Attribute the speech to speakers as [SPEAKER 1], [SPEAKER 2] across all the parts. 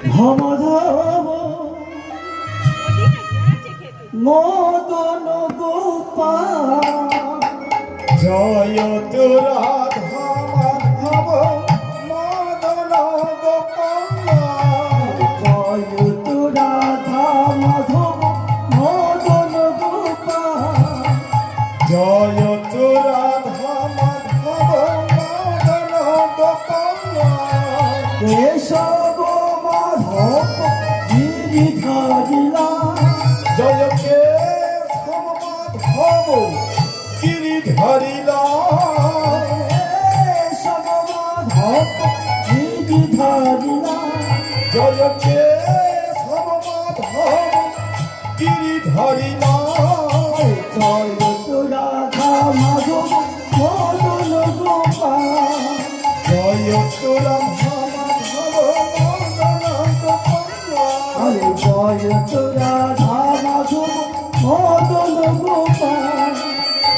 [SPEAKER 1] ধমধম মদন গোপাল
[SPEAKER 2] জয় তো রাধা মাধব মদন গোপাল
[SPEAKER 1] জয় তো রাধা মাধব মদন গোপাল
[SPEAKER 2] জয় তো রাধা মাধব মদন গোপাল
[SPEAKER 1] কেশব মাধব গিরিধারিলা
[SPEAKER 2] জয় কেশব মাধব গিরিধারিলা
[SPEAKER 1] কেশব মাধব গিরিধারিলা
[SPEAKER 2] জয় কেশব মাধব গিরিধারিলা
[SPEAKER 1] জয় তো রাধা মাধব মদন গোপাল
[SPEAKER 2] জয় তো রাধা মাধব মদন গোপাল
[SPEAKER 1] আরে জয় তো রাধা মাধব মদন গোপাল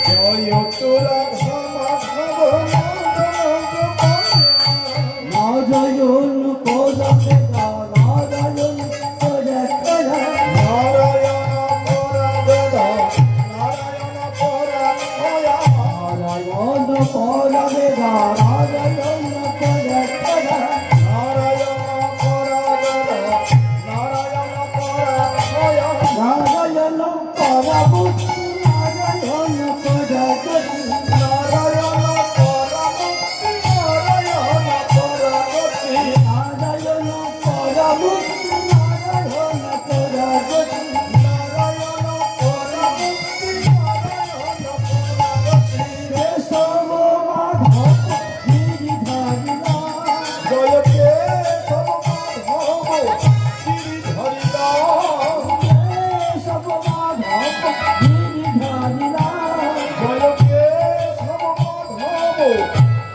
[SPEAKER 2] জয় তো রাধা মাধব মদন গোপাল
[SPEAKER 1] নারায়ণ পদে নারায়ণ পদে
[SPEAKER 2] নারায়ণ পরাগদা নারায়ণ পরাগয়া
[SPEAKER 1] নারায়ণ পদে নারায়ণ পদে
[SPEAKER 2] নারায়ণ পরাগদা নারায়ণ পরাগয়া
[SPEAKER 1] নারায়ণ পরমুক্তি নারায়ণ পদে
[SPEAKER 2] নারায়ণ পরামুক্তি নারায়ণ পরাগতি
[SPEAKER 1] নারায়ণ পরমুক্তি নারায়ণ পদে
[SPEAKER 2] নারায়ণ পরামুক্তি নারায়ণ পরাগতি
[SPEAKER 1] কেশব মাধব গিরিধারিলা
[SPEAKER 2] জয় কেশব মাধব গিরিধারিলা
[SPEAKER 1] কেশব মাধব গিরিধারিলা
[SPEAKER 2] জয় কেশব মাধব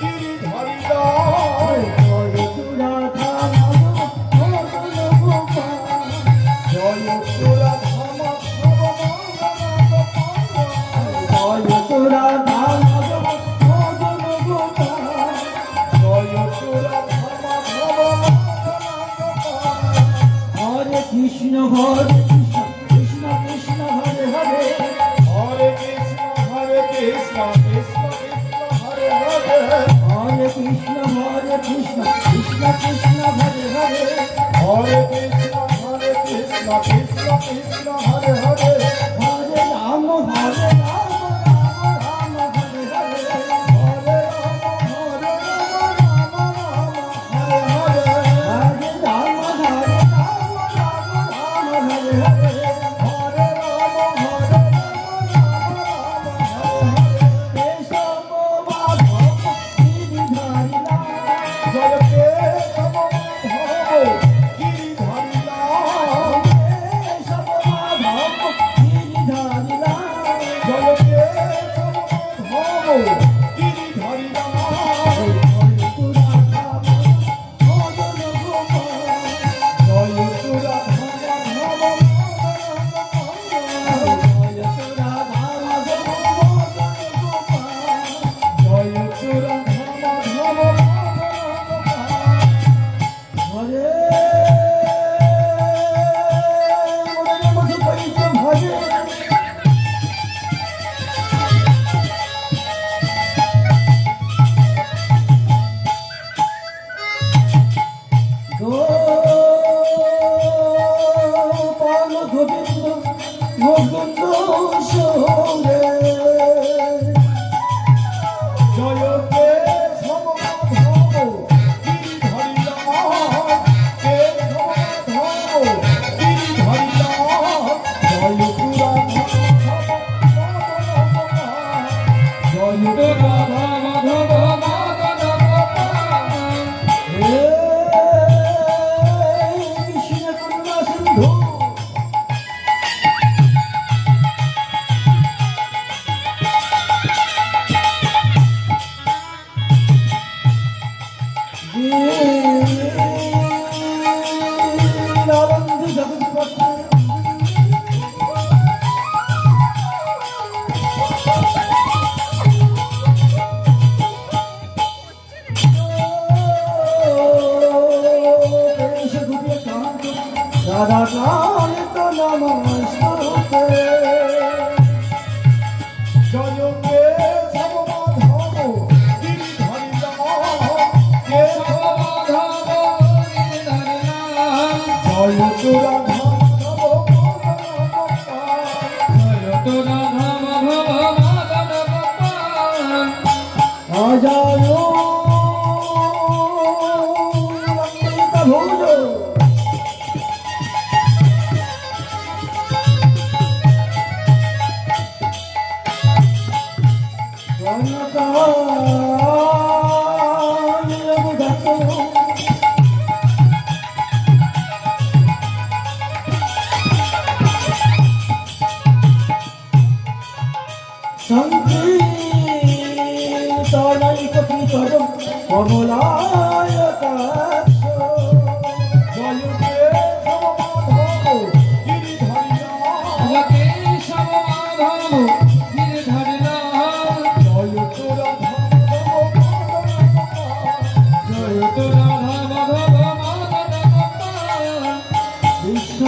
[SPEAKER 2] গিরিধারিলা
[SPEAKER 1] জয় তো রাধা মাধব মদন গোপাল
[SPEAKER 2] জয় তো রাধা মাধব মদন গোপাল
[SPEAKER 1] জয় তো রাধা মাধব মদন গোপাল
[SPEAKER 2] জয় তো রাধা মাধব মদন গোপাল
[SPEAKER 1] হরে কৃষ্ণ কৃষ্ণ কৃষ্ণ হরে হরে
[SPEAKER 2] হরে কৃষ্ণ কৃষ্ণ কৃষ্ণ হরে হরে
[SPEAKER 1] হরে কৃষ্ণ কৃষ্ণ কৃষ্ণ হরে হরে
[SPEAKER 2] হরে কৃষ্ণ কৃষ্ণ কৃষ্ণ হরে হরে
[SPEAKER 1] হরে রাম হরে রাম রাম রাম হরে হরে
[SPEAKER 2] হরে রাম হরে রাম রাম রাম হরে হরে
[SPEAKER 1] হরে রাম হরে রাম রাম রাম হরে হরে
[SPEAKER 2] হরে রাম হরে রাম রাম হরে
[SPEAKER 1] কেশব মাধব গিরিধারিলা
[SPEAKER 2] জয় কেশব মাধব গিরিধারিলা
[SPEAKER 1] কেশব মাধব গিরিধারিলা
[SPEAKER 2] জয় কেশব মাধব গিরিধারিলা জয় তো রাধা মাধব জয় তো রাধা মাধব
[SPEAKER 1] গোবিন্দ সরে
[SPEAKER 2] জয় কেশব মাধব গিরিধারিলা কেশব মাধব গিরিধারিলা জয় তো রাধা জয় তো রাধা মাধব মদন গোপাল
[SPEAKER 1] হে কৃষ্ণ করুণা সিন্ধু রাধা কান্ত নমস্তুতে
[SPEAKER 2] জয় কেশব মাধব গিরিধারী কেশব মাধব জয় তো রাধা
[SPEAKER 1] অজয় ভুজ কমলায়
[SPEAKER 2] জয় কেশব মাধব গিরিধারী জয় তো রাধা
[SPEAKER 1] বিশ্ব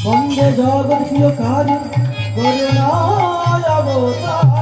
[SPEAKER 1] বন্দে জগৎ প্রিয় কাজ করুণায় অবতার